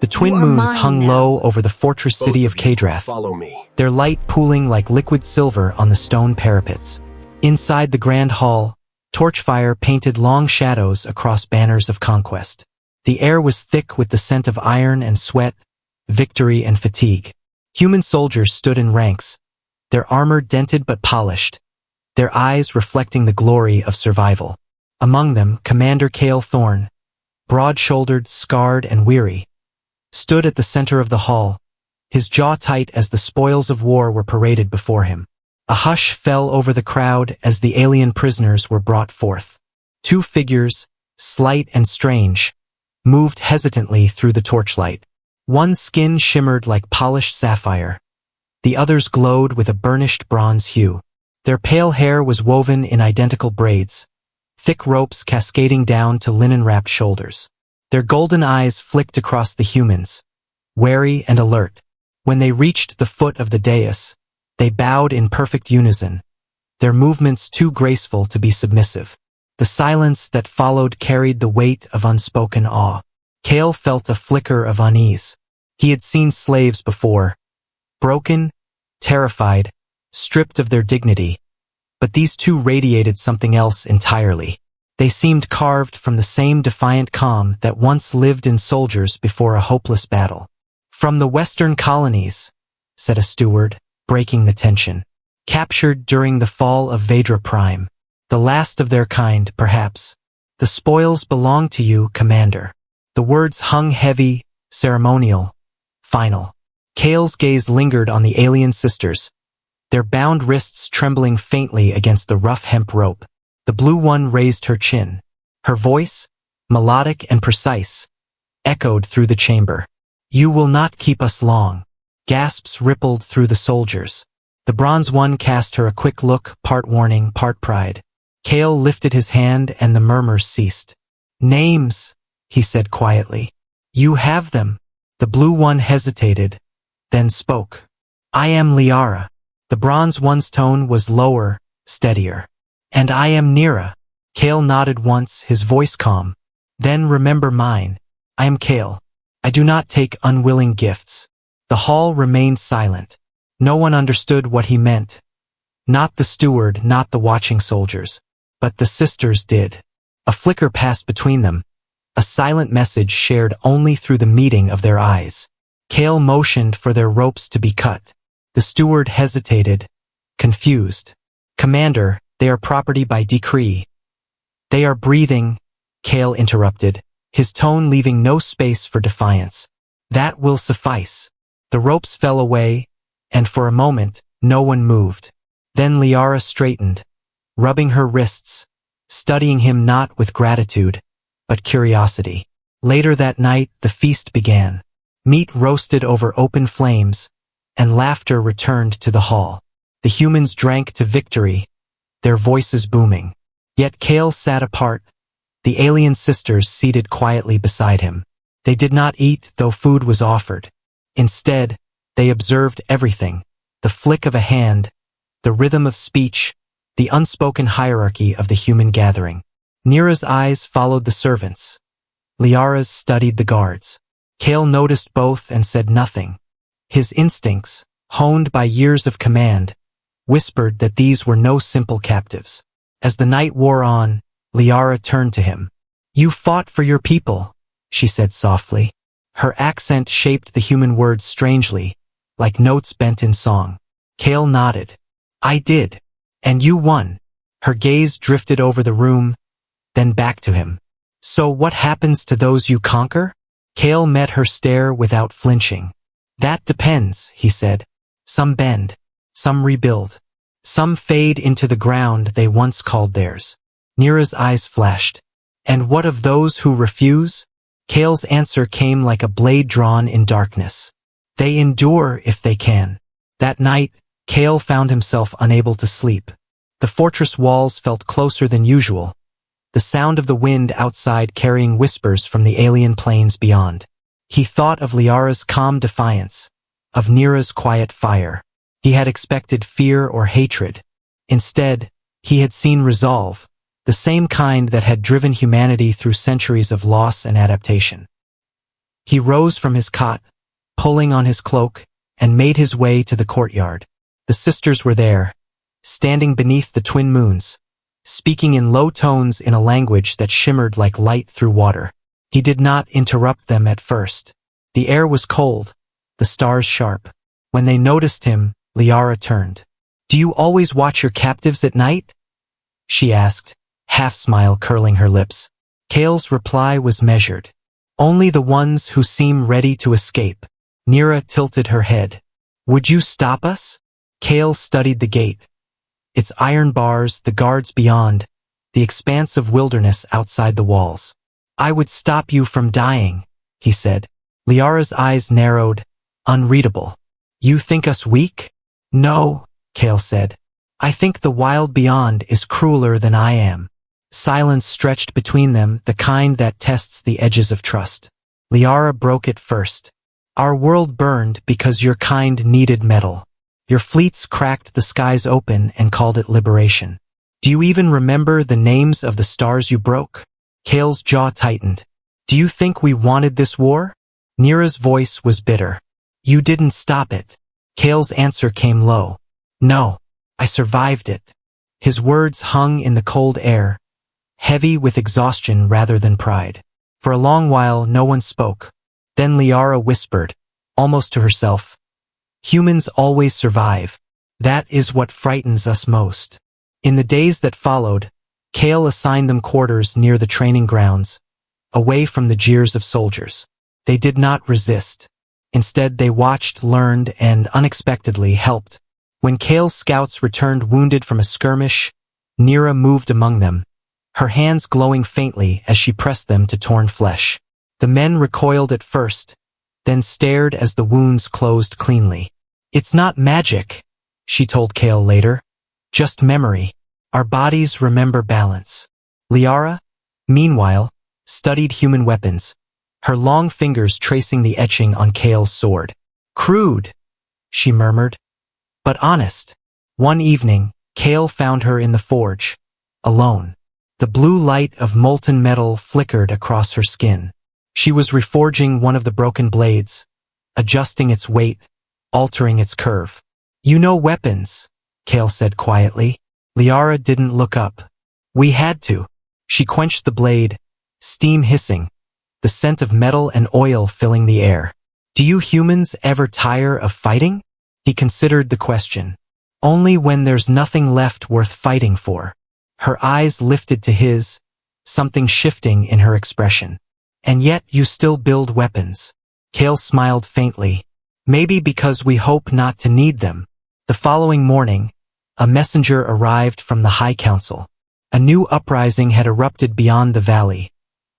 The twin moons hung low over the fortress city of Kadrath, Follow me. their light pooling like liquid silver on the stone parapets. Inside the grand hall, torchfire painted long shadows across banners of conquest. The air was thick with the scent of iron and sweat, victory and fatigue. Human soldiers stood in ranks, their armor dented but polished, their eyes reflecting the glory of survival. Among them, Commander Cale Thorne, broad-shouldered, scarred, and weary, stood at the center of the hall, his jaw tight as the spoils of war were paraded before him. A hush fell over the crowd as the alien prisoners were brought forth. Two figures, slight and strange, moved hesitantly through the torchlight. One's skin shimmered like polished sapphire. The other's glowed with a burnished bronze hue. Their pale hair was woven in identical braids, thick ropes cascading down to linen-wrapped shoulders. Their golden eyes flicked across the humans, wary and alert. When they reached the foot of the dais, they bowed in perfect unison, their movements too graceful to be submissive. The silence that followed carried the weight of unspoken awe. Cale felt a flicker of unease. He had seen slaves before, broken, terrified, stripped of their dignity. But these two radiated something else entirely. They seemed carved from the same defiant calm that once lived in soldiers before a hopeless battle. "From the western colonies," said a steward, breaking the tension. "Captured during the fall of Vedra Prime. The last of their kind, perhaps. The spoils belong to you, Commander." The words hung heavy, ceremonial, final. Cale's gaze lingered on the alien sisters, their bound wrists trembling faintly against the rough hemp rope. The blue one raised her chin. Her voice, melodic and precise, echoed through the chamber. "You will not keep us long." Gasps rippled through the soldiers. The bronze one cast her a quick look, part warning, part pride. Cale lifted his hand and the murmurs ceased. "Names," he said quietly. "You have them." The blue one hesitated, then spoke. "I am Liara." The bronze one's tone was lower, steadier. "And I am Nira." Cale nodded once, his voice calm. "Then remember mine. I am Cale. I do not take unwilling gifts." The hall remained silent. No one understood what he meant. Not the steward, not the watching soldiers. But the sisters did. A flicker passed between them, a silent message shared only through the meeting of their eyes. Cale motioned for their ropes to be cut. The steward hesitated, confused. "Commander, they are property by decree." "They are breathing," Cale interrupted, his tone leaving no space for defiance. "That will suffice." The ropes fell away, and for a moment, no one moved. Then Liara straightened, rubbing her wrists, studying him not with gratitude, but curiosity. Later that night, the feast began. Meat roasted over open flames, and laughter returned to the hall. The humans drank to victory, their voices booming. Yet Cale sat apart, the alien sisters seated quietly beside him. They did not eat, though food was offered. Instead, they observed everything, the flick of a hand, the rhythm of speech, the unspoken hierarchy of the human gathering. Nira's eyes followed the servants. Liara's studied the guards. Cale noticed both and said nothing. His instincts, honed by years of command, whispered that these were no simple captives. As the night wore on, Liara turned to him. "You fought for your people," she said softly. Her accent shaped the human words strangely, like notes bent in song. Cale nodded. "I did. And you won." Her gaze drifted over the room, then back to him. "So what happens to those you conquer?" Cale met her stare without flinching. "That depends," he said. "Some bend, some rebuild, some fade into the ground they once called theirs." Nira's eyes flashed. "And what of those who refuse?" Cale's answer came like a blade drawn in darkness. "They endure if they can." That night, Cale found himself unable to sleep. The fortress walls felt closer than usual, the sound of the wind outside carrying whispers from the alien plains beyond. He thought of Liara's calm defiance, of Nira's quiet fire. He had expected fear or hatred. Instead, he had seen resolve, the same kind that had driven humanity through centuries of loss and adaptation. He rose from his cot, pulling on his cloak, and made his way to the courtyard. The sisters were there, standing beneath the twin moons, speaking in low tones in a language that shimmered like light through water. He did not interrupt them at first. The air was cold, the stars sharp. When they noticed him, Liara turned. "Do you always watch your captives at night?" she asked, half-smile curling her lips. Kale's reply was measured. "Only the ones who seem ready to escape." Nira tilted her head. "Would you stop us?" Kale studied the gate. Its iron bars, the guards beyond, the expanse of wilderness outside the walls. "I would stop you from dying," he said. Liara's eyes narrowed, unreadable. "You think us weak?" "No," Kale said. "I think the wild beyond is crueler than I am." Silence stretched between them, the kind that tests the edges of trust. Liara broke it first. "Our world burned because your kind needed metal. Your fleets cracked the skies open and called it liberation. Do you even remember the names of the stars you broke?" Kale's jaw tightened. "Do you think we wanted this war?" Nira's voice was bitter. "You didn't stop it." Kale's answer came low. "No, I survived it." His words hung in the cold air, heavy with exhaustion rather than pride. For a long while no one spoke. Then Liara whispered, almost to herself, "Humans always survive. That is what frightens us most." In the days that followed, Kale assigned them quarters near the training grounds, away from the jeers of soldiers. They did not resist. Instead, they watched, learned, and unexpectedly helped. When Kale's scouts returned wounded from a skirmish, Nira moved among them, her hands glowing faintly as she pressed them to torn flesh. The men recoiled at first, then stared as the wounds closed cleanly. "It's not magic," she told Kale later. "Just memory. Our bodies remember balance." Liara, meanwhile, studied human weapons, her long fingers tracing the etching on Kale's sword. "Crude," she murmured, "but honest." One evening, Kale found her in the forge, alone. The blue light of molten metal flickered across her skin. She was reforging one of the broken blades, adjusting its weight, altering its curve. "You know weapons," Kale said quietly. Liara didn't look up. "We had to." She quenched the blade, steam hissing, the scent of metal and oil filling the air. "Do you humans ever tire of fighting?" He considered the question. "Only when there's nothing left worth fighting for." Her eyes lifted to his, something shifting in her expression. "And yet you still build weapons." Kale smiled faintly. "Maybe because we hope not to need them." The following morning, a messenger arrived from the High Council. A new uprising had erupted beyond the valley.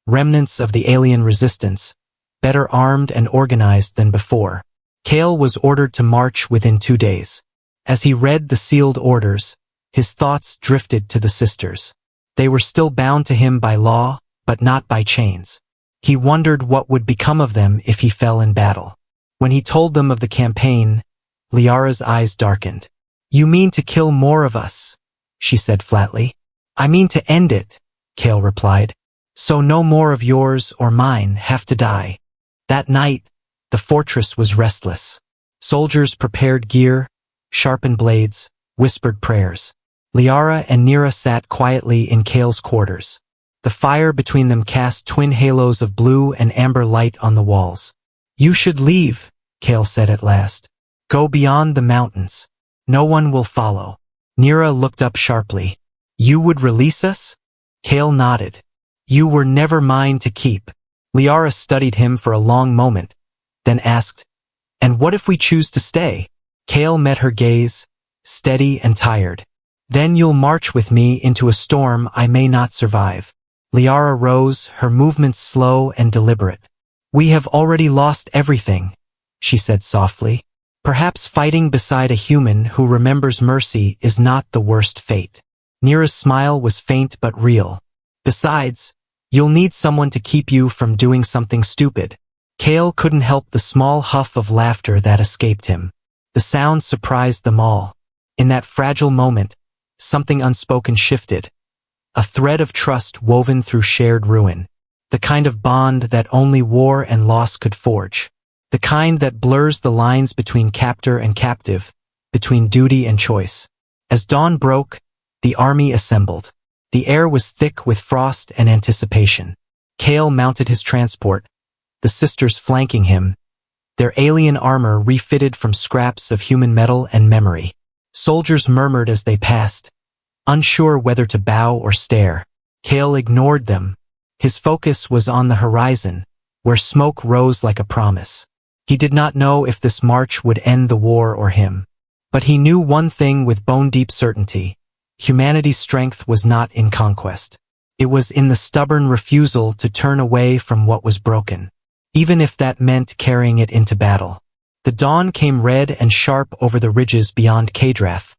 Remnants of the alien resistance, better armed and organized than before. Kale was ordered to march within 2 days. As he read the sealed orders, his thoughts drifted to the sisters. They were still bound to him by law, but not by chains. He wondered what would become of them if he fell in battle. When he told them of the campaign, Liara's eyes darkened. "You mean to kill more of us?" she said flatly. "I mean to end it," Kale replied. "So no more of yours or mine have to die." That night, the fortress was restless. Soldiers prepared gear, sharpened blades, whispered prayers. Liara and Nira sat quietly in Kale's quarters. The fire between them cast twin halos of blue and amber light on the walls. "You should leave," Kale said at last. "Go beyond the mountains. No one will follow." Nira looked up sharply. "You would release us?" Kale nodded. "You were never mine to keep." Liara studied him for a long moment, then asked, "And what if we choose to stay?" Kale met her gaze, steady and tired. "Then you'll march with me into a storm I may not survive." Liara rose, her movements slow and deliberate. "We have already lost everything," she said softly. "Perhaps fighting beside a human who remembers mercy is not the worst fate." Nira's smile was faint but real. "Besides, you'll need someone to keep you from doing something stupid." Kale couldn't help the small huff of laughter that escaped him. The sound surprised them all. In that fragile moment, something unspoken shifted, a thread of trust woven through shared ruin. the kind of bond that only war and loss could forge, the kind that blurs the lines between captor and captive, between duty and choice. As dawn broke, the army assembled. The air was thick with frost and anticipation. Kale mounted his transport, the sisters flanking him, their alien armor refitted from scraps of human metal and memory. Soldiers murmured as they passed, unsure whether to bow or stare. Kale ignored them. His focus was on the horizon, where smoke rose like a promise. He did not know if this march would end the war or him. But he knew one thing with bone-deep certainty. Humanity's strength was not in conquest. It was in the stubborn refusal to turn away from what was broken, even if that meant carrying it into battle. The dawn came red and sharp over the ridges beyond Kadrath,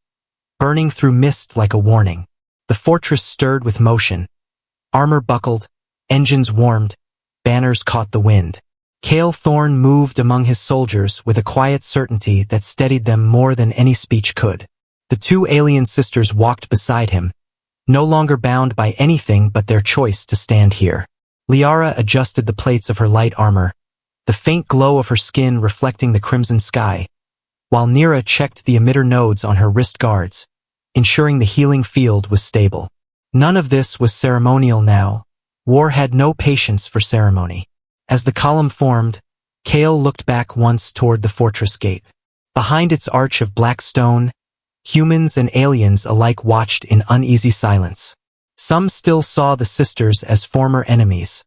burning through mist like a warning. The fortress stirred with motion. Armor buckled, engines warmed, banners caught the wind. Kale Thorn moved among his soldiers with a quiet certainty that steadied them more than any speech could. The two alien sisters walked beside him, no longer bound by anything but their choice to stand here. Liara adjusted the plates of her light armor, the faint glow of her skin reflecting the crimson sky, while Nira checked the emitter nodes on her wrist guards, ensuring the healing field was stable. None of this was ceremonial now. War had no patience for ceremony. As the column formed, Kale looked back once toward the fortress gate. Behind its arch of black stone, humans and aliens alike watched in uneasy silence. Some still saw the sisters as former enemies.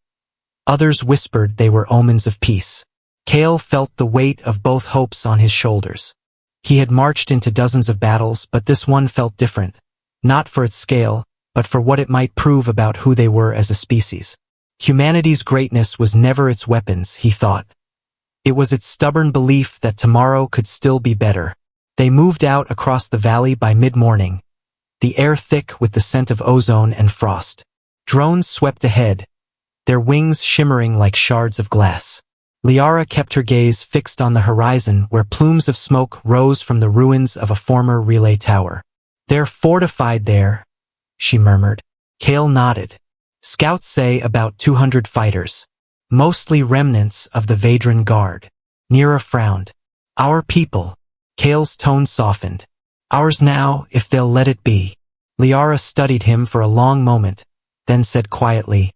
Others whispered they were omens of peace. Kale felt the weight of both hopes on his shoulders. He had marched into dozens of battles, but this one felt different, not for its scale, but for what it might prove about who they were as a species. Humanity's greatness was never its weapons, he thought. It was its stubborn belief that tomorrow could still be better. They moved out across the valley by mid-morning, the air thick with the scent of ozone and frost. Drones swept ahead, their wings shimmering like shards of glass. Liara kept her gaze fixed on the horizon where plumes of smoke rose from the ruins of a former relay tower. "They're fortified there," she murmured. Kale nodded. "Scouts say about 200 fighters, mostly remnants of the Vadran Guard." Nira frowned. "Our people." Kale's tone softened. "Ours now, if they'll let it be." Liara studied him for a long moment, then said quietly,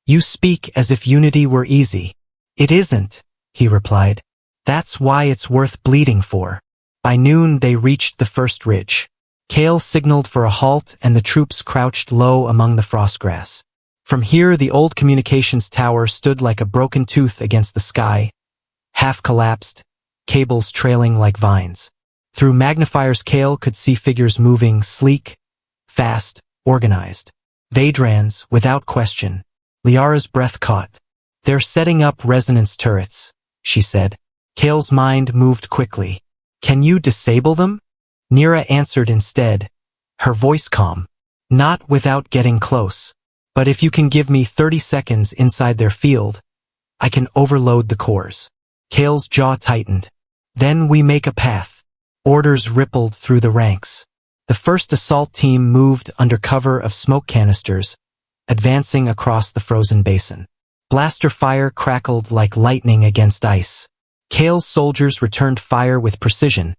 "You speak as if unity were easy." "It isn't," he replied. "That's why it's worth bleeding for." By noon they reached the first ridge. Kale signaled for a halt and the troops crouched low among the frostgrass. From here the old communications tower stood like a broken tooth against the sky, half collapsed, cables trailing like vines. Through magnifiers Kale could see figures moving, sleek, fast, organized. Vadrans, without question. Liara's breath caught. "They're setting up resonance turrets," she said. Kale's mind moved quickly. "Can you disable them?" Nira answered instead, her voice calm. "Not without getting close. But if you can give me 30 seconds inside their field, I can overload the cores." Kale's jaw tightened. "Then we make a path." Orders rippled through the ranks. The first assault team moved under cover of smoke canisters, advancing across the frozen basin. Blaster fire crackled like lightning against ice. Kale's soldiers returned fire with precision,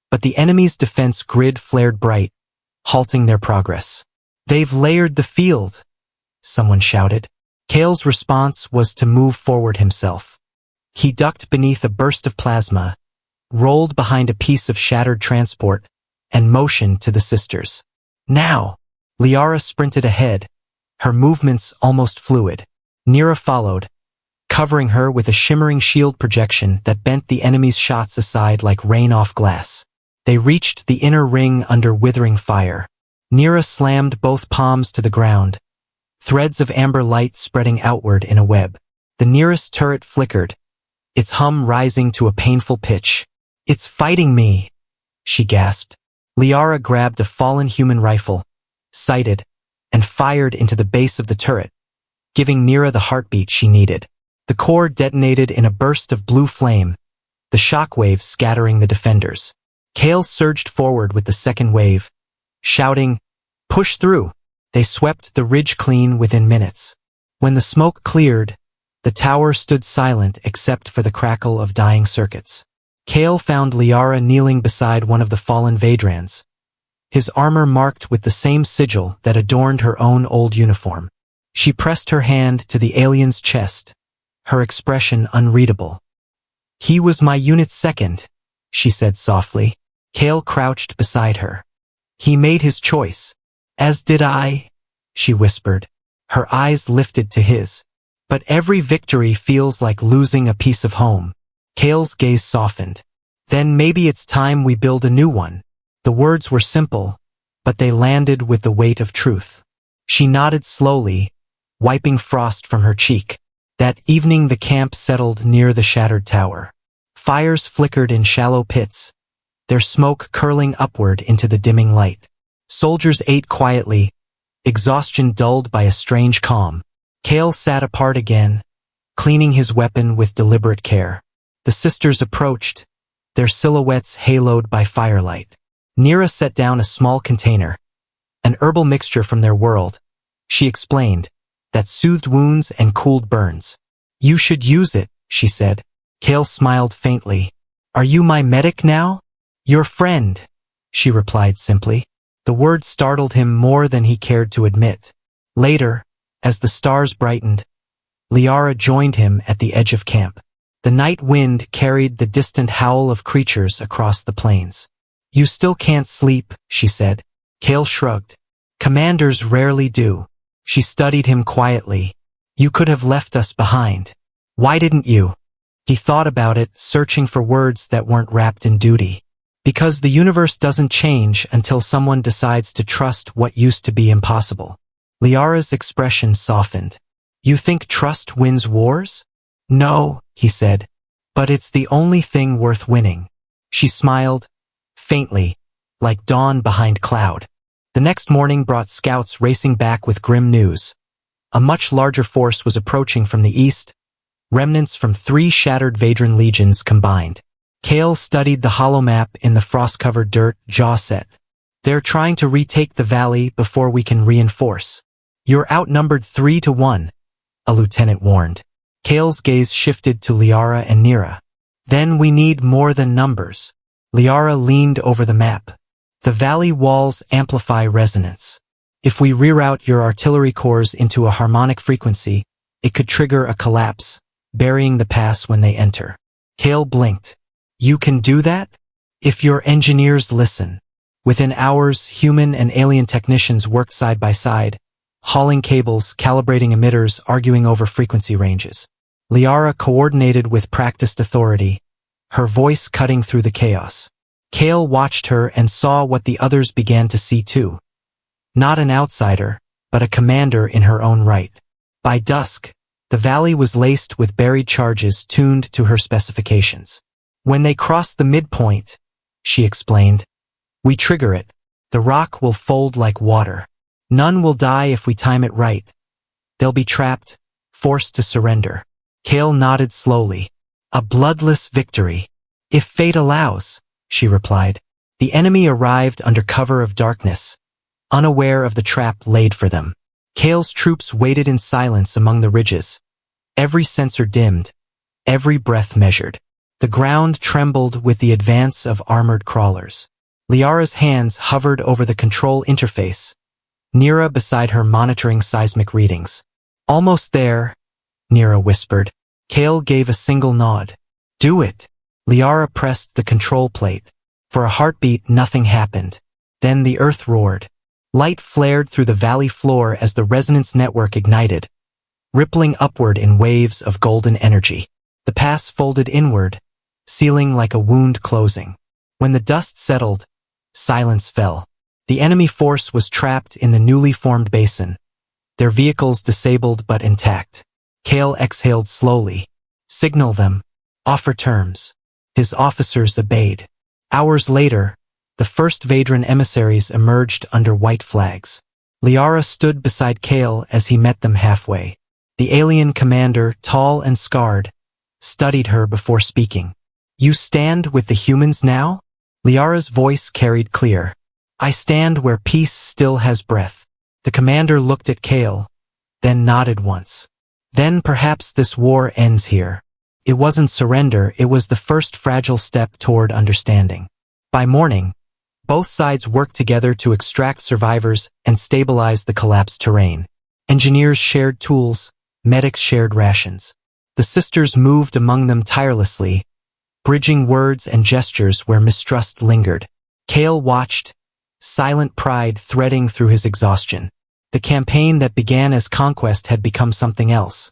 but the enemy's defense grid flared bright, halting their progress. "They've layered the field," someone shouted. Kale's response was to move forward himself. He ducked beneath a burst of plasma, rolled behind a piece of shattered transport, and motioned to the sisters. "Now!" Liara sprinted ahead, her movements almost fluid. Nira followed, covering her with a shimmering shield projection that bent the enemy's shots aside like rain off glass. They reached the inner ring under withering fire. Nira slammed both palms to the ground, threads of amber light spreading outward in a web. The nearest turret flickered, its hum rising to a painful pitch. "It's fighting me," she gasped. Liara grabbed a fallen human rifle, sighted, and fired into the base of the turret, giving Nira the heartbeat she needed. The core detonated in a burst of blue flame, the shockwave scattering the defenders. Kale surged forward with the second wave, shouting, "Push through!" They swept the ridge clean within minutes. When the smoke cleared, the tower stood silent except for the crackle of dying circuits. Kale found Liara kneeling beside one of the fallen Vadrans, his armor marked with the same sigil that adorned her own old uniform. She pressed her hand to the alien's chest, her expression unreadable. "He was my unit's second," she said softly. Kale crouched beside her. "He made his choice. As did I," she whispered. Her eyes lifted to his. "But every victory feels like losing a piece of home." Kale's gaze softened. "Then maybe it's time we build a new one." The words were simple, but they landed with the weight of truth. She nodded slowly, wiping frost from her cheek. That evening the camp settled near the shattered tower. Fires flickered in shallow pits, their smoke curling upward into the dimming light. Soldiers ate quietly, exhaustion dulled by a strange calm. Kale sat apart again, cleaning his weapon with deliberate care. The sisters approached, their silhouettes haloed by firelight. Nira set down a small container, an herbal mixture from their world, she explained, that soothed wounds and cooled burns. "You should use it," she said. Kale smiled faintly. "Are you my medic now?" "Your friend," she replied simply. The word startled him more than he cared to admit. Later, as the stars brightened, Liara joined him at the edge of camp. The night wind carried the distant howl of creatures across the plains. "You still can't sleep," she said. Kale shrugged. "Commanders rarely do." She studied him quietly. "You could have left us behind. Why didn't you?" He thought about it, searching for words that weren't wrapped in duty. "Because the universe doesn't change until someone decides to trust what used to be impossible." Liara's expression softened. "You think trust wins wars?" "No," he said. "But it's the only thing worth winning." She smiled, faintly, like dawn behind cloud. The next morning brought scouts racing back with grim news. A much larger force was approaching from the east, remnants from 3 shattered Vadran legions combined. Kale studied the hollow map in the frost-covered dirt, jaw set. "They're trying to retake the valley before we can reinforce." "You're outnumbered 3-1, a lieutenant warned. Kale's gaze shifted to Liara and Nira. "Then we need more than numbers." Liara leaned over the map. "The valley walls amplify resonance. If we reroute your artillery cores into a harmonic frequency, it could trigger a collapse, burying the pass when they enter." Kale blinked. "You can do that? If your engineers listen." Within hours, human and alien technicians worked side by side, hauling cables, calibrating emitters, arguing over frequency ranges. Liara coordinated with practiced authority, her voice cutting through the chaos. Kale watched her and saw what the others began to see too. Not an outsider, but a commander in her own right. By dusk, the valley was laced with buried charges tuned to her specifications. "When they cross the midpoint," she explained, "we trigger it. The rock will fold like water. None will die if we time it right. They'll be trapped, forced to surrender." Kale nodded slowly. "A bloodless victory. If fate allows," she replied. The enemy arrived under cover of darkness, unaware of the trap laid for them. Kale's troops waited in silence among the ridges, every sensor dimmed, every breath measured. The ground trembled with the advance of armored crawlers. Liara's hands hovered over the control interface, Nira beside her monitoring seismic readings. "Almost there," Nira whispered. Kale gave a single nod. "Do it." Liara pressed the control plate. For a heartbeat, nothing happened. Then the earth roared. Light flared through the valley floor as the resonance network ignited, rippling upward in waves of golden energy. The pass folded inward, sealing like a wound closing. When the dust settled, silence fell. The enemy force was trapped in the newly formed basin, their vehicles disabled but intact. Kale exhaled slowly. "Signal them. Offer terms." His officers obeyed. Hours later, the first Vadran emissaries emerged under white flags. Liara stood beside Kale as he met them halfway. The alien commander, tall and scarred, studied her before speaking. "You stand with the humans now?" Liara's voice carried clear. "I stand where peace still has breath." The commander looked at Kale, then nodded once. Then perhaps this war ends here. It wasn't surrender, it was the first fragile step toward understanding. By morning, both sides worked together to extract survivors and stabilize the collapsed terrain. Engineers shared tools, medics shared rations. The sisters moved among them tirelessly, bridging words and gestures where mistrust lingered. Kale watched, silent pride threading through his exhaustion. The campaign that began as conquest had become something else.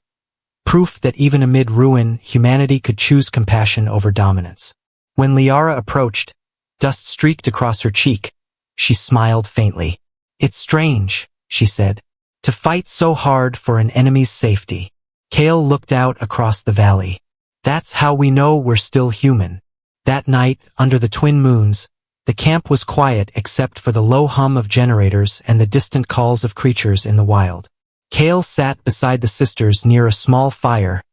Proof that even amid ruin, humanity could choose compassion over dominance. When Liara approached, dust streaked across her cheek. She smiled faintly. "It's strange," she said, "to fight so hard for an enemy's safety." Kale looked out across the valley. "That's how we know we're still human." That night, under the twin moons, the camp was quiet except for the low hum of generators and the distant calls of creatures in the wild. Kale sat beside the sisters near a small fire,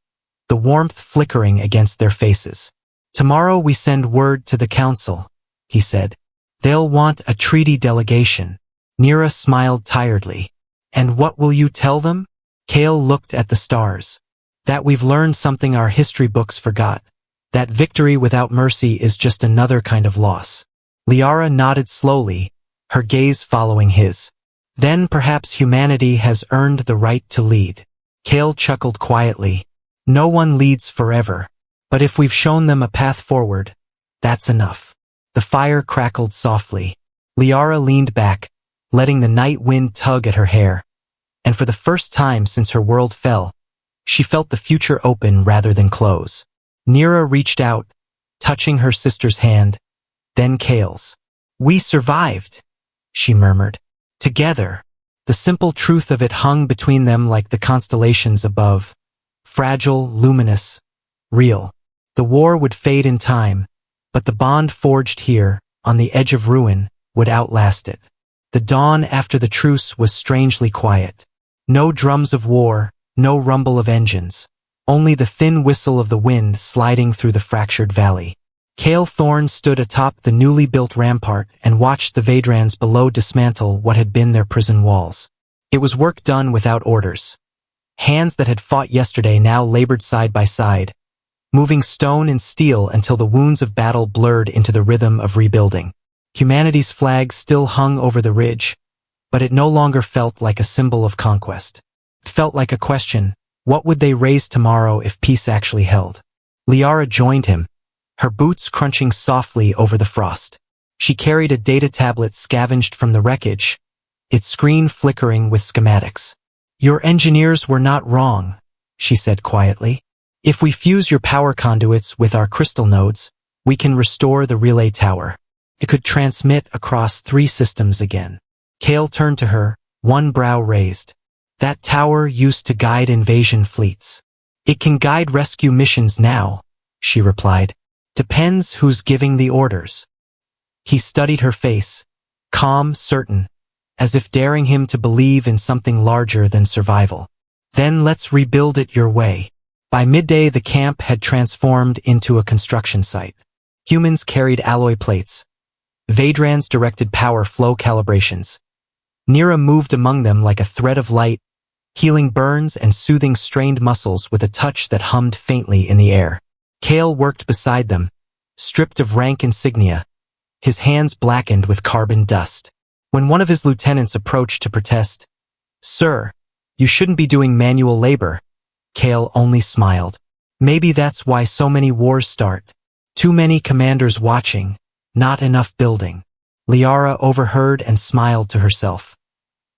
the warmth flickering against their faces. "Tomorrow we send word to the council," he said. "They'll want a treaty delegation." Nira smiled tiredly. "And what will you tell them?" Kale looked at the stars. "That we've learned something our history books forgot. That victory without mercy is just another kind of loss." Liara nodded slowly, her gaze following his. "Then perhaps humanity has earned the right to lead." Kale chuckled quietly. "No one leads forever. But if we've shown them a path forward, that's enough." The fire crackled softly. Liara leaned back, letting the night wind tug at her hair. And for the first time since her world fell, she felt the future open rather than close. Nira reached out, touching her sister's hand, then Kale's. "We survived," she murmured. "Together." The simple truth of it hung between them like the constellations above. Fragile, luminous, real. The war would fade in time, but the bond forged here, on the edge of ruin, would outlast it. The dawn after the truce was strangely quiet. No drums of war, no rumble of engines. Only the thin whistle of the wind sliding through the fractured valley. Kale Thorne stood atop the newly built rampart and watched the Vadrans below dismantle what had been their prison walls. It was work done without orders. Hands that had fought yesterday now labored side by side, moving stone and steel until the wounds of battle blurred into the rhythm of rebuilding. Humanity's flag still hung over the ridge, but it no longer felt like a symbol of conquest. It felt like a question: what would they raise tomorrow if peace actually held? Liara joined him, her boots crunching softly over the frost. She carried a data tablet scavenged from the wreckage, its screen flickering with schematics. "Your engineers were not wrong," she said quietly. "If we fuse your power conduits with our crystal nodes, we can restore the relay tower. It could transmit across 3 systems again." Kale turned to her, one brow raised. "That tower used to guide invasion fleets." "It can guide rescue missions now," she replied. "Depends who's giving the orders." He studied her face, calm, certain, as if daring him to believe in something larger than survival. "Then let's rebuild it your way." By midday, the camp had transformed into a construction site. Humans carried alloy plates. Vadrans directed power flow calibrations. Nira moved among them like a thread of light, healing burns and soothing strained muscles with a touch that hummed faintly in the air. Kale worked beside them, stripped of rank insignia, his hands blackened with carbon dust. When one of his lieutenants approached to protest, "Sir, you shouldn't be doing manual labor," Kale only smiled. "Maybe that's why so many wars start. Too many commanders watching, not enough building." Liara overheard and smiled to herself.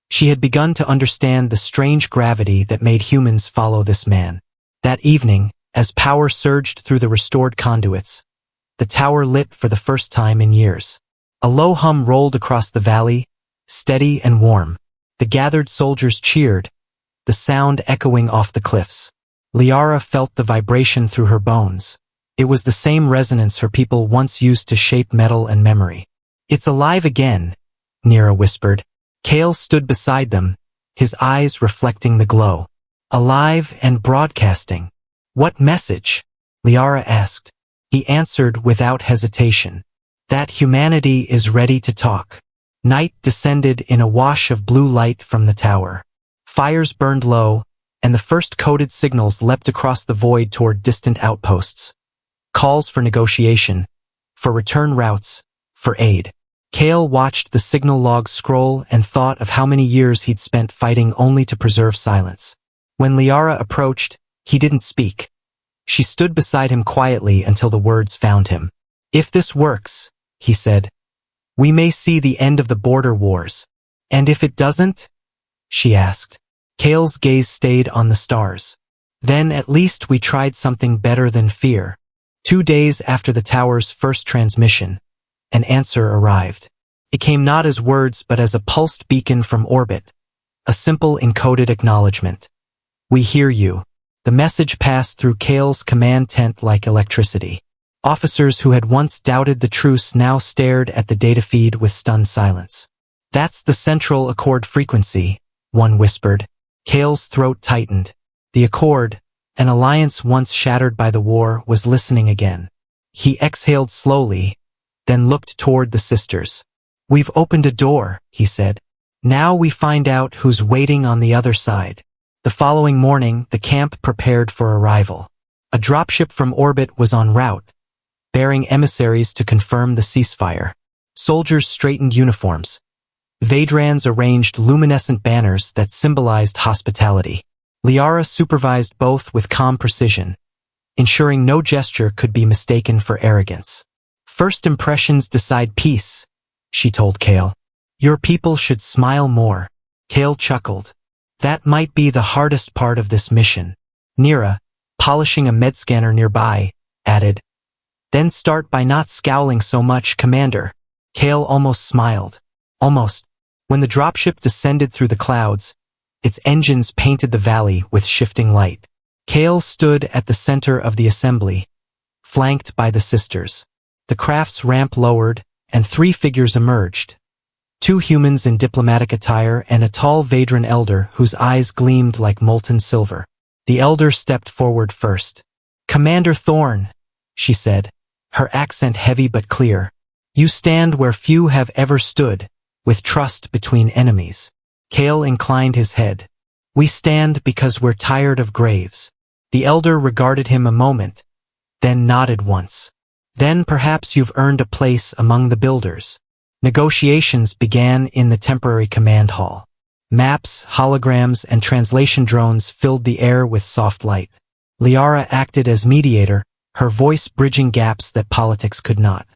She had begun to understand the strange gravity that made humans follow this man. That evening, as power surged through the restored conduits, the tower lit for the first time in years. A low hum rolled across the valley, steady and warm. The gathered soldiers cheered, the sound echoing off the cliffs. Liara felt the vibration through her bones. It was the same resonance her people once used to shape metal and memory. "It's alive again," Nira whispered. Kale stood beside them, his eyes reflecting the glow. "Alive and broadcasting." "What message?" Liara asked. He answered without hesitation. "That humanity is ready to talk." Night descended in a wash of blue light from the tower. Fires burned low, and the first coded signals leapt across the void toward distant outposts. Calls for negotiation, for return routes, for aid. Kale watched the signal log scroll and thought of how many years he'd spent fighting only to preserve silence. When Liara approached, he didn't speak. She stood beside him quietly until the words found him. "If this works," he said, "we may see the end of the border wars." "And if it doesn't?" she asked. Kale's gaze stayed on the stars. "Then at least we tried something better than fear." 2 days after the tower's first transmission, an answer arrived. It came not as words but as a pulsed beacon from orbit, a simple encoded acknowledgement. "We hear you." The message passed through Kale's command tent like electricity. Officers who had once doubted the truce now stared at the data feed with stunned silence. "That's the central accord frequency," one whispered. Kale's throat tightened. The accord, an alliance once shattered by the war, was listening again. He exhaled slowly, then looked toward the sisters. "We've opened a door," he said. "Now we find out who's waiting on the other side." The following morning, the camp prepared for arrival. A dropship from orbit was en route, bearing emissaries to confirm the ceasefire. Soldiers straightened uniforms. Vadrans arranged luminescent banners that symbolized hospitality. Liara supervised both with calm precision, ensuring no gesture could be mistaken for arrogance. "First impressions decide peace," she told Kale. "Your people should smile more." Kale chuckled. "That might be the hardest part of this mission." Nira, polishing a med scanner nearby, added, "Then start by not scowling so much, Commander." Kale almost smiled. Almost. When the dropship descended through the clouds, its engines painted the valley with shifting light. Kale stood at the center of the assembly, flanked by the sisters. The craft's ramp lowered, and 3 figures emerged. 2 humans in diplomatic attire and a tall Vadran elder whose eyes gleamed like molten silver. The elder stepped forward first. "Commander Thorn," she said, her accent heavy but clear. "You stand where few have ever stood, with trust between enemies." Kale inclined his head. "We stand because we're tired of graves." The elder regarded him a moment, then nodded once. "Then perhaps you've earned a place among the builders." Negotiations began in the temporary command hall. Maps, holograms, and translation drones filled the air with soft light. Liara acted as mediator, her voice bridging gaps that politics could not.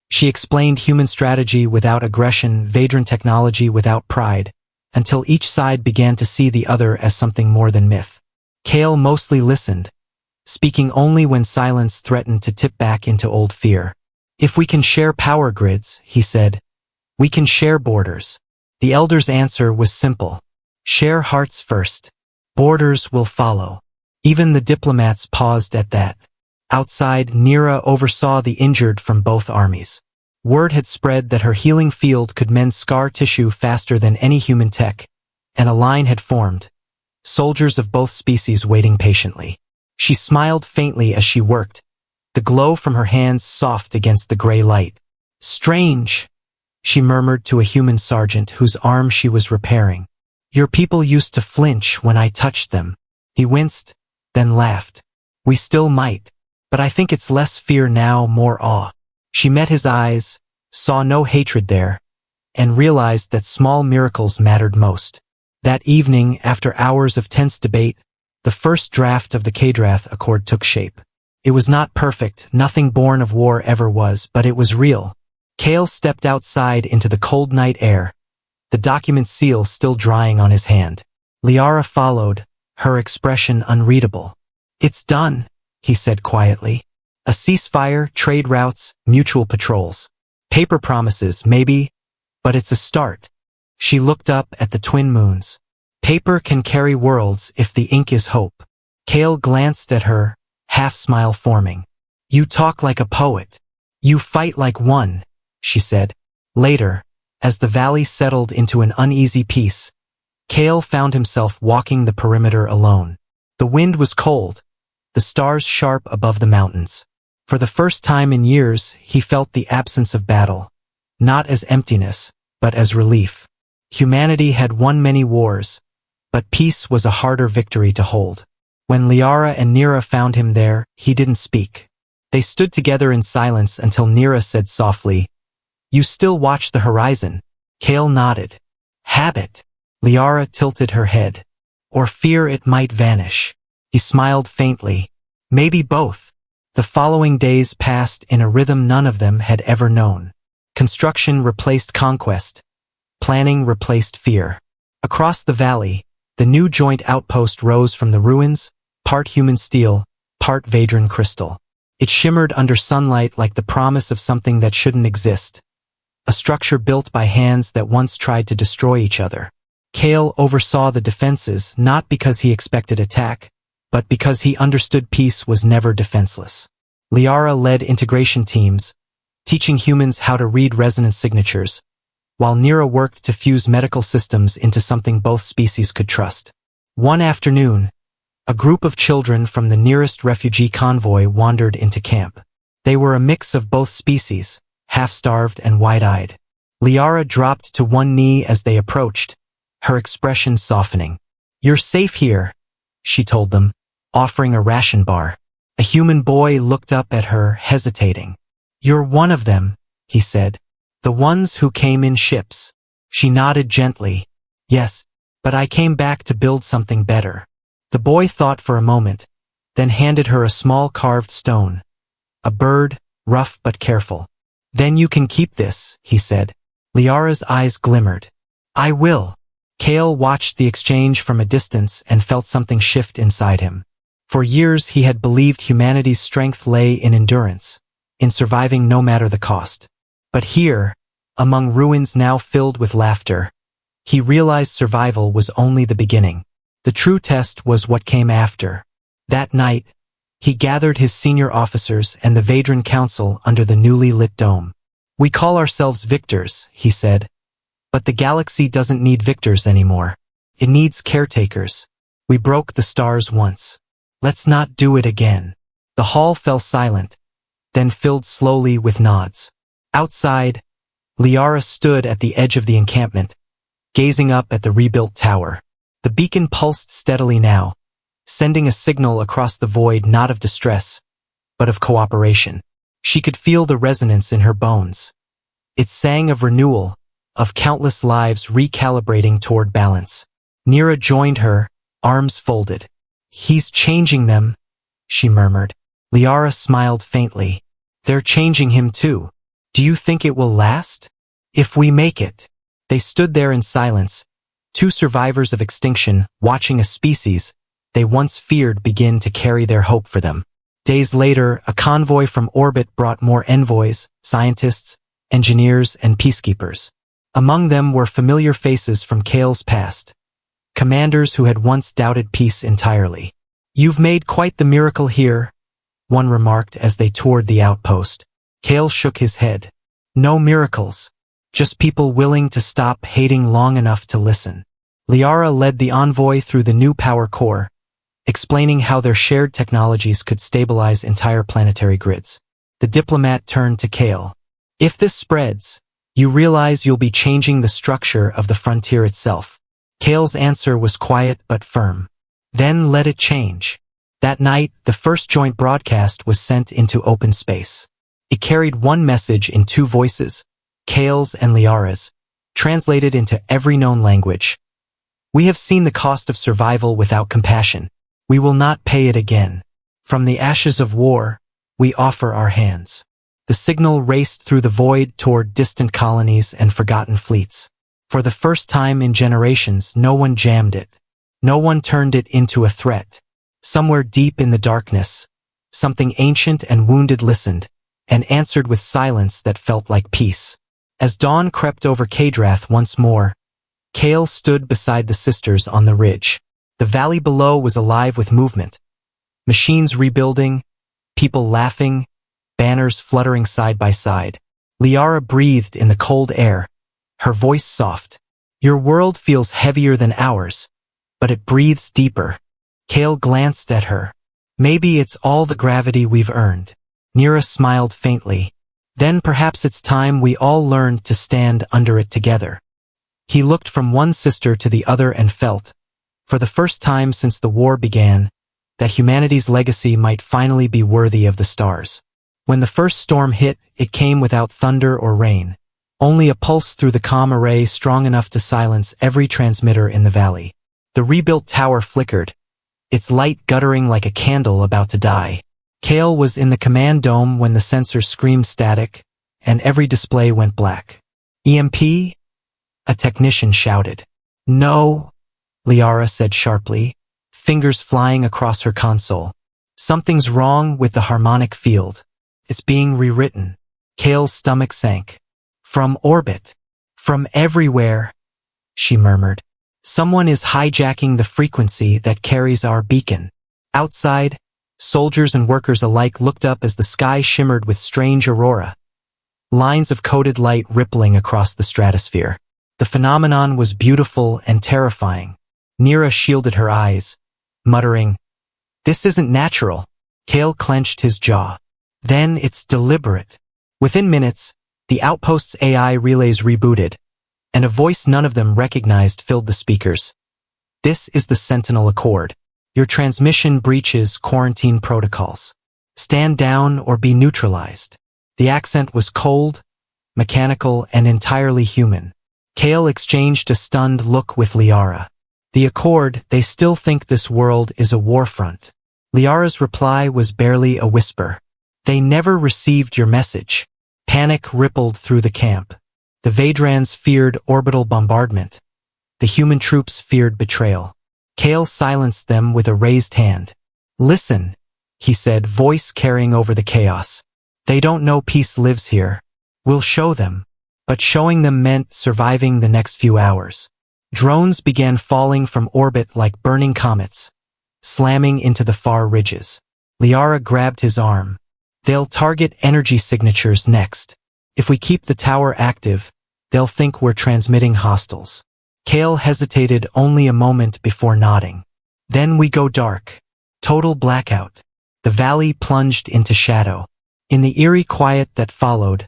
She explained human strategy without aggression, Vadran technology without pride, until each side began to see the other as something more than myth. Kale mostly listened, speaking only when silence threatened to tip back into old fear. "If we can share power grids," he said, "we can share borders." The elder's answer was simple. "Share hearts first. Borders will follow." Even the diplomats paused at that. Outside, Nira oversaw the injured from both armies. Word had spread that her healing field could mend scar tissue faster than any human tech, and a line had formed, soldiers of both species waiting patiently. She smiled faintly as she worked, the glow from her hands soft against the gray light. "Strange," she murmured to a human sergeant whose arm she was repairing. "Your people used to flinch when I touched them." He winced, then laughed. "We still might, but I think it's less fear now, more awe." She met his eyes, saw no hatred there, and realized that small miracles mattered most. That evening, after hours of tense debate, the first draft of the Kadrath Accord took shape. It was not perfect, nothing born of war ever was, but it was real. Kale stepped outside into the cold night air, the document seal still drying on his hand. Liara followed, her expression unreadable. "It's done," he said quietly. "A ceasefire, trade routes, mutual patrols. Paper promises, maybe, but it's a start." She looked up at the twin moons. "Paper can carry worlds if the ink is hope." Kale glanced at her, half-smile forming. "You talk like a poet. You fight like one," she said. Later, as the valley settled into an uneasy peace, Kale found himself walking the perimeter alone. The wind was cold, the stars sharp above the mountains. For the first time in years, he felt the absence of battle, not as emptiness, but as relief. Humanity had won many wars, But peace was a harder victory to hold. When Liara and Nira found him there, he didn't speak. They stood together in silence until Nira said softly, "You still watch the horizon?" Kale nodded. "Habit." Liara tilted her head. "Or fear it might vanish." He smiled faintly. "Maybe both." The following days passed in a rhythm none of them had ever known. Construction replaced conquest. Planning replaced fear. Across the valley, the new joint outpost rose from the ruins, part human steel, part Vadran crystal. It shimmered under sunlight like the promise of something that shouldn't exist. A structure built by hands that once tried to destroy each other. Kale oversaw the defenses not because he expected attack, but because he understood peace was never defenseless. Liara led integration teams, teaching humans how to read resonance signatures, while Nira worked to fuse medical systems into something both species could trust. One afternoon, a group of children from the nearest refugee convoy wandered into camp. They were a mix of both species, half-starved and wide-eyed. Liara dropped to one knee as they approached, her expression softening. "You're safe here," she told them, offering a ration bar. A human boy looked up at her, hesitating. "You're one of them," he said. "The ones who came in ships." She nodded gently. "Yes, but I came back to build something better." The boy thought for a moment, then handed her a small carved stone. A bird, rough but careful. "Then you can keep this," he said. Liara's eyes glimmered. "I will." Kale watched the exchange from a distance and felt something shift inside him. For years he had believed humanity's strength lay in endurance, in surviving no matter the cost. But here, among ruins now filled with laughter, he realized survival was only the beginning. The true test was what came after. That night, he gathered his senior officers and the Vadran Council under the newly lit dome. "We call ourselves victors," he said. "But the galaxy doesn't need victors anymore. It needs caretakers. We broke the stars once. Let's not do it again." The hall fell silent, then filled slowly with nods. Outside, Liara stood at the edge of the encampment, gazing up at the rebuilt tower. The beacon pulsed steadily now, sending a signal across the void not of distress, but of cooperation. She could feel the resonance in her bones. It sang of renewal, of countless lives recalibrating toward balance. Nira joined her, arms folded. "He's changing them," she murmured. Liara smiled faintly. "They're changing him too. Do you think it will last?" "If we make it." They stood there in silence, two survivors of extinction, watching a species they once feared begin to carry their hope for them. Days later, a convoy from orbit brought more envoys, scientists, engineers, and peacekeepers. Among them were familiar faces from Kale's past, commanders who had once doubted peace entirely. "You've made quite the miracle here," one remarked as they toured the outpost. Kale shook his head. "No miracles. Just people willing to stop hating long enough to listen." Liara led the envoy through the new power core, explaining how their shared technologies could stabilize entire planetary grids. The diplomat turned to Kale. "If this spreads, you realize you'll be changing the structure of the frontier itself." Kale's answer was quiet but firm. "Then let it change." That night, the first joint broadcast was sent into open space. It carried one message in two voices, Kale's and Liara's, translated into every known language. "We have seen the cost of survival without compassion. We will not pay it again. From the ashes of war, we offer our hands." The signal raced through the void toward distant colonies and forgotten fleets. For the first time in generations, no one jammed it. No one turned it into a threat. Somewhere deep in the darkness, something ancient and wounded listened, and answered with silence that felt like peace. As dawn crept over Kadrath once more, Kale stood beside the sisters on the ridge. The valley below was alive with movement. Machines rebuilding, people laughing, banners fluttering side by side. Liara breathed in the cold air, her voice soft. "Your world feels heavier than ours, but it breathes deeper." Kale glanced at her. "Maybe it's all the gravity we've earned." Nira smiled faintly. "Then perhaps it's time we all learned to stand under it together." He looked from one sister to the other and felt, For the first time since the war began, that humanity's legacy might finally be worthy of the stars. When the first storm hit, it came without thunder or rain. Only a pulse through the comm array strong enough to silence every transmitter in the valley. The rebuilt tower flickered, its light guttering like a candle about to die. Kale was in the command dome when the sensors screamed static, and every display went black. EMP? A technician shouted. No, Liara said sharply, fingers flying across her console. Something's wrong with the harmonic field. It's being rewritten. Kale's stomach sank. From orbit. From everywhere, she murmured. Someone is hijacking the frequency that carries our beacon. Outside, soldiers and workers alike looked up as the sky shimmered with strange aurora. Lines of coded light rippling across the stratosphere. The phenomenon was beautiful and terrifying. Nira shielded her eyes, muttering, "This isn't natural." Kale clenched his jaw. "Then it's deliberate." Within minutes, the outpost's AI relays rebooted, and a voice none of them recognized filled the speakers. "This is the Sentinel Accord. Your transmission breaches quarantine protocols. Stand down or be neutralized." The accent was cold, mechanical, and entirely human. Kale exchanged a stunned look with Liara. "The Accord, they still think this world is a war front." Liara's reply was barely a whisper. "They never received your message." Panic rippled through the camp. The Vadrans feared orbital bombardment. The human troops feared betrayal. Kale silenced them with a raised hand. "Listen," he said, voice carrying over the chaos. "They don't know peace lives here. We'll show them." But showing them meant surviving the next few hours. Drones began falling from orbit like burning comets, slamming into the far ridges. Liara grabbed his arm. "They'll target energy signatures next. If we keep the tower active, they'll think we're transmitting hostiles." Kale hesitated only a moment before nodding. "Then we go dark. Total blackout." The valley plunged into shadow. In the eerie quiet that followed,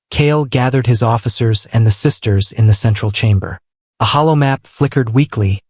Kale gathered his officers and the sisters in the central chamber. A holomap flickered weakly,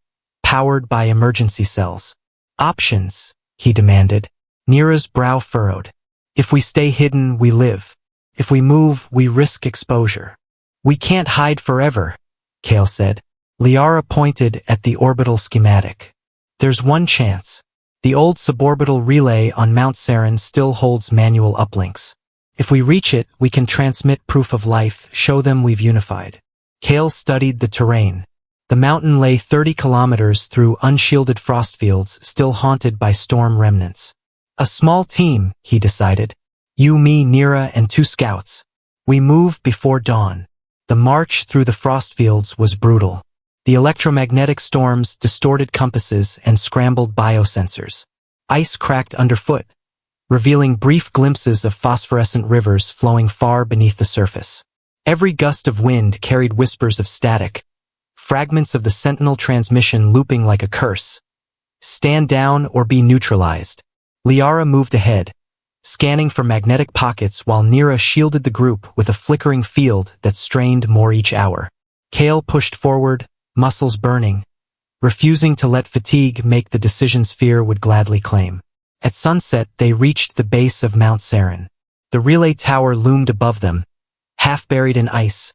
powered by emergency cells. "Options," he demanded. Nira's brow furrowed. "If we stay hidden, we live. If we move, we risk exposure." "We can't hide forever," Kale said. Liara pointed at the orbital schematic. "There's one chance. The old suborbital relay on Mount Saren still holds manual uplinks. If we reach it, we can transmit proof of life, show them we've unified." Kale studied the terrain. The mountain lay 30 kilometers through unshielded frost fields still haunted by storm remnants. "A small team," he decided. "You, me, Nira, and 2 scouts. We move before dawn." The march through the frost fields was brutal. The electromagnetic storms distorted compasses and scrambled biosensors. Ice cracked underfoot, revealing brief glimpses of phosphorescent rivers flowing far beneath the surface. Every gust of wind carried whispers of static, fragments of the Sentinel transmission looping like a curse. "Stand down or be neutralized." Liara moved ahead, scanning for magnetic pockets while Nira shielded the group with a flickering field that strained more each hour. Kale pushed forward, muscles burning, refusing to let fatigue make the decisions fear would gladly claim. At sunset, they reached the base of Mount Saren. The relay tower loomed above them, half buried in ice,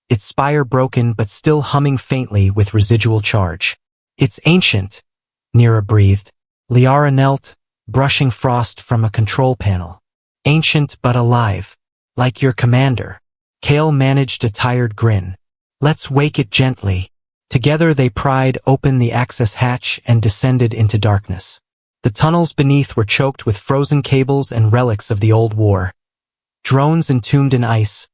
its spire broken but still humming faintly with residual charge. "It's ancient," Nira breathed. Liara knelt, brushing frost from a control panel. "Ancient but alive. Like your commander." Kale managed a tired grin. "Let's wake it gently." Together they pried open the access hatch and descended into darkness. The tunnels beneath were choked with frozen cables and relics of the old war. Drones entombed in ice,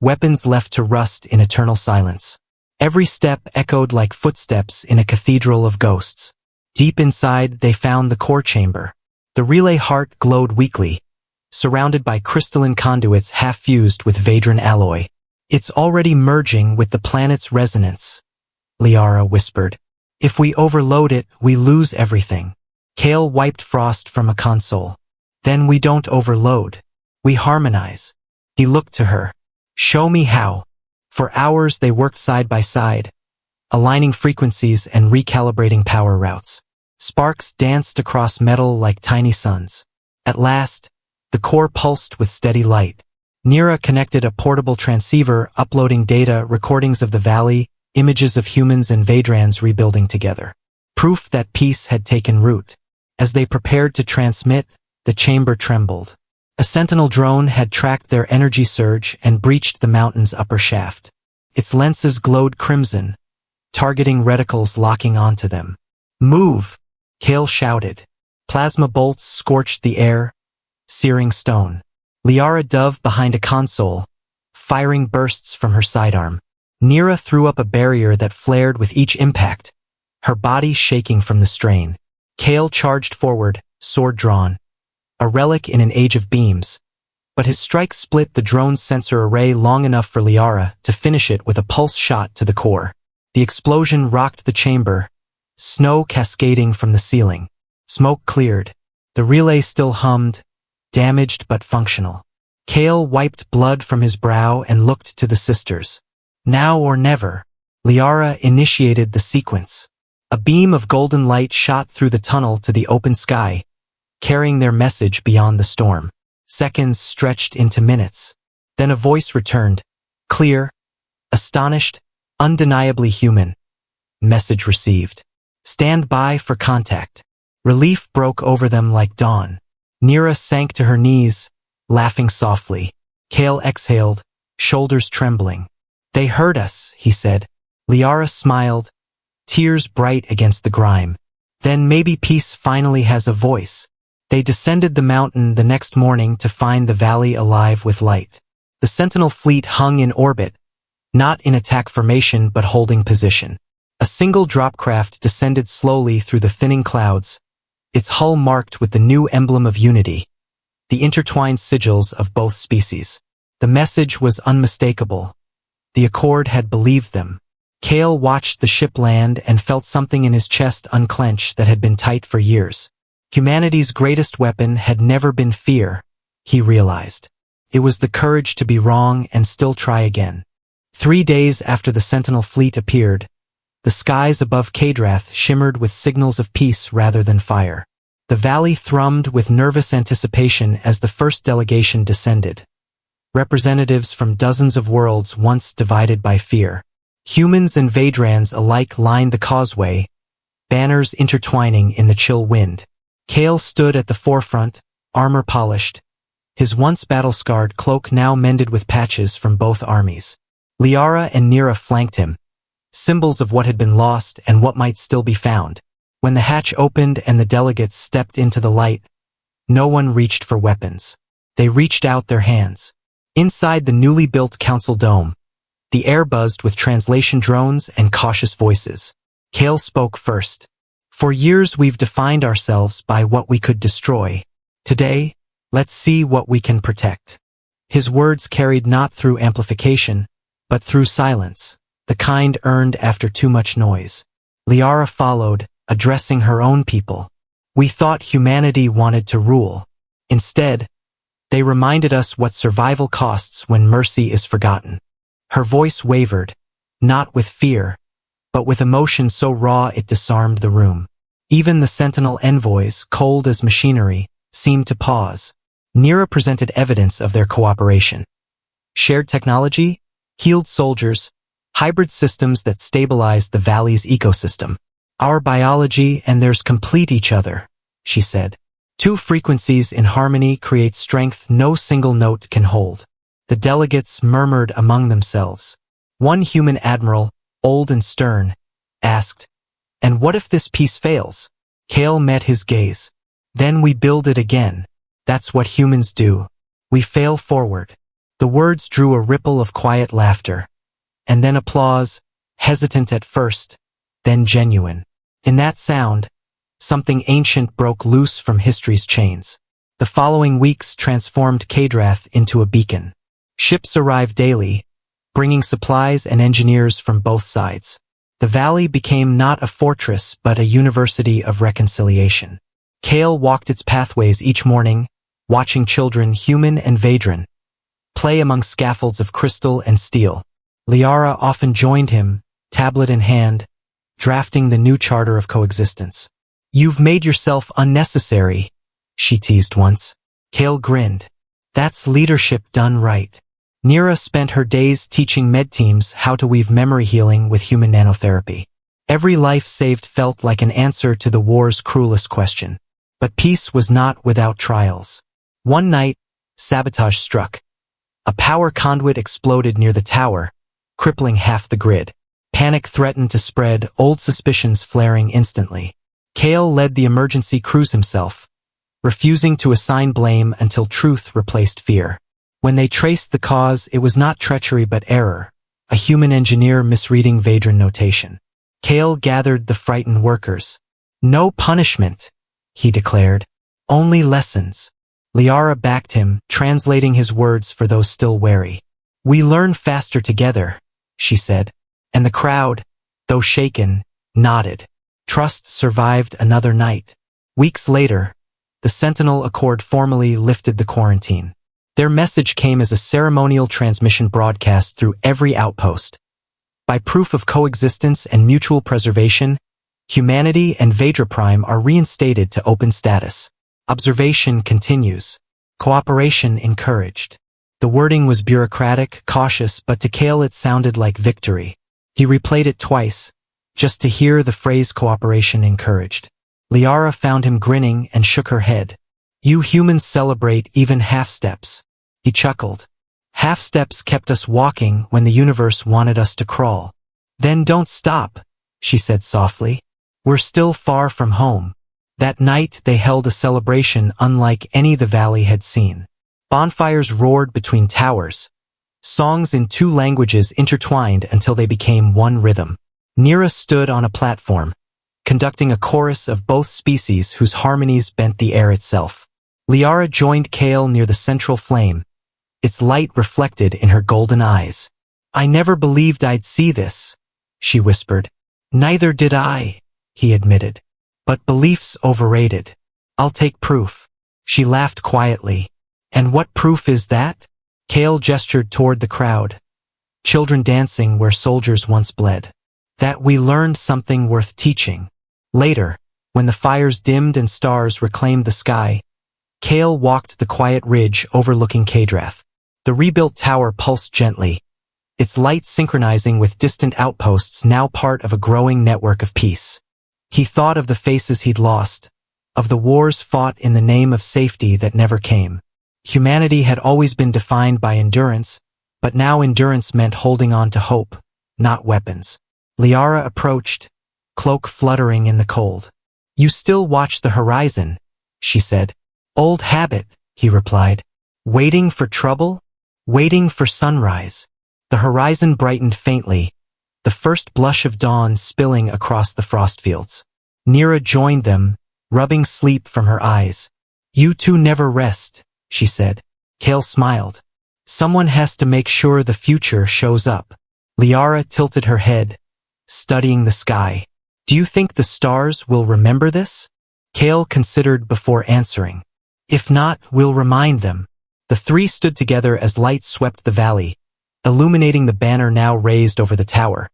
weapons left to rust in eternal silence. Every step echoed like footsteps in a cathedral of ghosts. Deep inside, they found the core chamber. The relay heart glowed weakly, surrounded by crystalline conduits half-fused with Vadran alloy. "It's already merging with the planet's resonance," Liara whispered. "If we overload it, we lose everything." Kale wiped frost from a console. "Then we don't overload. We harmonize." He looked to her. "Show me how." For hours they worked side by side, aligning frequencies and recalibrating power routes. Sparks danced across metal like tiny suns. At last, the core pulsed with steady light. Nira connected a portable transceiver, uploading data, recordings of the valley, images of humans and Vadrans rebuilding together. Proof that peace had taken root. As they prepared to transmit, the chamber trembled. A sentinel drone had tracked their energy surge and breached the mountain's upper shaft. Its lenses glowed crimson, targeting reticles locking onto them. "Move!" Kale shouted. Plasma bolts scorched the air, searing stone. Liara dove behind a console, firing bursts from her sidearm. Nira threw up a barrier that flared with each impact, her body shaking from the strain. Kale charged forward, sword drawn, a relic in an age of beams, but his strike split the drone's sensor array long enough for Liara to finish it with a pulse shot to the core. The explosion rocked the chamber, snow cascading from the ceiling. Smoke cleared. The relay still hummed, damaged but functional. Kale wiped blood from his brow and looked to the sisters. Now or never, Liara initiated the sequence. A beam of golden light shot through the tunnel to the open sky, carrying their message beyond the storm. Seconds stretched into minutes. Then a voice returned, clear, astonished, undeniably human. Message received. Stand by for contact. Relief broke over them like dawn. Nira sank to her knees, laughing softly. Kale exhaled, shoulders trembling. They heard us, he said. Liara smiled, tears bright against the grime. Then maybe peace finally has a voice. They descended the mountain the next morning to find the valley alive with light. The Sentinel fleet hung in orbit, not in attack formation but holding position. A single dropcraft descended slowly through the thinning clouds, its hull marked with the new emblem of unity, the intertwined sigils of both species. The message was unmistakable. The Accord had believed them. Kale watched the ship land and felt something in his chest unclench that had been tight for years. Humanity's greatest weapon had never been fear, he realized. It was the courage to be wrong and still try again. 3 days after the Sentinel fleet appeared, the skies above Kadrath shimmered with signals of peace rather than fire. The valley thrummed with nervous anticipation as the first delegation descended. Representatives from dozens of worlds once divided by fear. Humans and Vadrans alike lined the causeway, banners intertwining in the chill wind. Kale stood at the forefront, armor polished, his once battle-scarred cloak now mended with patches from both armies. Liara and Nira flanked him, symbols of what had been lost and what might still be found. When the hatch opened and the delegates stepped into the light, no one reached for weapons. They reached out their hands. Inside the newly built council dome, the air buzzed with translation drones and cautious voices. Kale spoke first. For years we've defined ourselves by what we could destroy. Today, let's see what we can protect. His words carried not through amplification, but through silence, the kind earned after too much noise. Liara followed, addressing her own people. We thought humanity wanted to rule. Instead, they reminded us what survival costs when mercy is forgotten. Her voice wavered, not with fear, but with emotion so raw it disarmed the room. Even the Sentinel envoys, cold as machinery, seemed to pause. Nira presented evidence of their cooperation. Shared technology, healed soldiers, hybrid systems that stabilized the valley's ecosystem. Our biology and theirs complete each other, she said. 2 frequencies in harmony create strength no single note can hold. The delegates murmured among themselves. One human admiral, old and stern, asked, "And what if this peace fails?" Kale met his gaze. "Then we build it again. That's what humans do. We fail forward." The words drew a ripple of quiet laughter, and then applause, hesitant at first, then genuine. In that sound, something ancient broke loose from history's chains. The following weeks transformed Kadrath into a beacon. Ships arrived daily, bringing supplies and engineers from both sides. The valley became not a fortress but a university of reconciliation. Kale walked its pathways each morning, watching children, human and Vadran, play among scaffolds of crystal and steel. Liara often joined him, tablet in hand, drafting the new charter of coexistence. "You've made yourself unnecessary," she teased once. Kale grinned. "That's leadership done right." Nira spent her days teaching med teams how to weave memory healing with human nanotherapy. Every life saved felt like an answer to the war's cruelest question. But peace was not without trials. One night, sabotage struck. A power conduit exploded near the tower, crippling half the grid. Panic threatened to spread, old suspicions flaring instantly. Kale led the emergency crews himself, refusing to assign blame until truth replaced fear. When they traced the cause, it was not treachery but error, a human engineer misreading Vadran notation. Kale gathered the frightened workers. "No punishment," he declared. "Only lessons." Liara backed him, translating his words for those still wary. "We learn faster together," she said. And the crowd, though shaken, nodded. Trust survived another night. Weeks later, the Sentinel Accord formally lifted the quarantine. Their message came as a ceremonial transmission broadcast through every outpost. By proof of coexistence and mutual preservation, humanity and Vadra Prime are reinstated to open status. Observation continues. Cooperation encouraged. The wording was bureaucratic, cautious, but to Kale it sounded like victory. He replayed it twice, just to hear the phrase cooperation encouraged. Liara found him grinning and shook her head. "You humans celebrate even half-steps." He chuckled. "Half-steps kept us walking when the universe wanted us to crawl." "Then don't stop," she said softly. "We're still far from home." That night they held a celebration unlike any the valley had seen. Bonfires roared between towers. Songs in two languages intertwined until they became one rhythm. Nira stood on a platform, conducting a chorus of both species whose harmonies bent the air itself. Liara joined Kale near the central flame, its light reflected in her golden eyes. "I never believed I'd see this," she whispered. "Neither did I," he admitted. "But belief's overrated. I'll take proof." She laughed quietly. "And what proof is that?" Kale gestured toward the crowd. "Children dancing where soldiers once bled. That we learned something worth teaching." Later, when the fires dimmed and stars reclaimed the sky, Kale walked the quiet ridge overlooking Kadrath. The rebuilt tower pulsed gently, its light synchronizing with distant outposts now part of a growing network of peace. He thought of the faces he'd lost, of the wars fought in the name of safety that never came. Humanity had always been defined by endurance, but now endurance meant holding on to hope, not weapons. Liara approached, cloak fluttering in the cold. "You still watch the horizon," she said. "Old habit," he replied. "Waiting for trouble? Waiting for sunrise." The horizon brightened faintly, the first blush of dawn spilling across the frost fields. Nira joined them, rubbing sleep from her eyes. "You two never rest," she said. Kale smiled. "Someone has to make sure the future shows up." Liara tilted her head, studying the sky. "Do you think the stars will remember this?" Kale considered before answering. "If not, we'll remind them." The three stood together as light swept the valley, illuminating the banner now raised over the tower.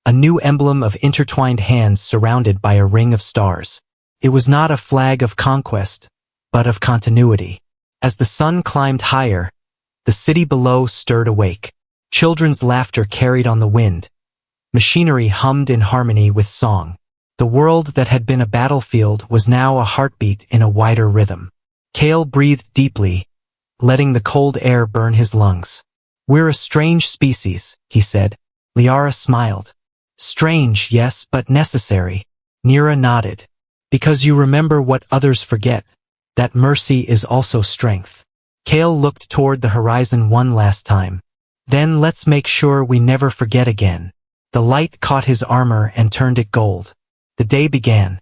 A new emblem of intertwined hands surrounded by a ring of stars. It was not a flag of conquest, but of continuity. As the sun climbed higher, the city below stirred awake. Children's laughter carried on the wind. Machinery hummed in harmony with song. The world that had been a battlefield was now a heartbeat in a wider rhythm. Kale breathed deeply, letting the cold air burn his lungs. "We're a strange species," he said. Liara smiled. "Strange, yes, but necessary." Nira nodded. "Because you remember what others forget. That mercy is also strength." Kale looked toward the horizon one last time. "Then let's make sure we never forget again." The light caught his armor and turned it gold. The day began.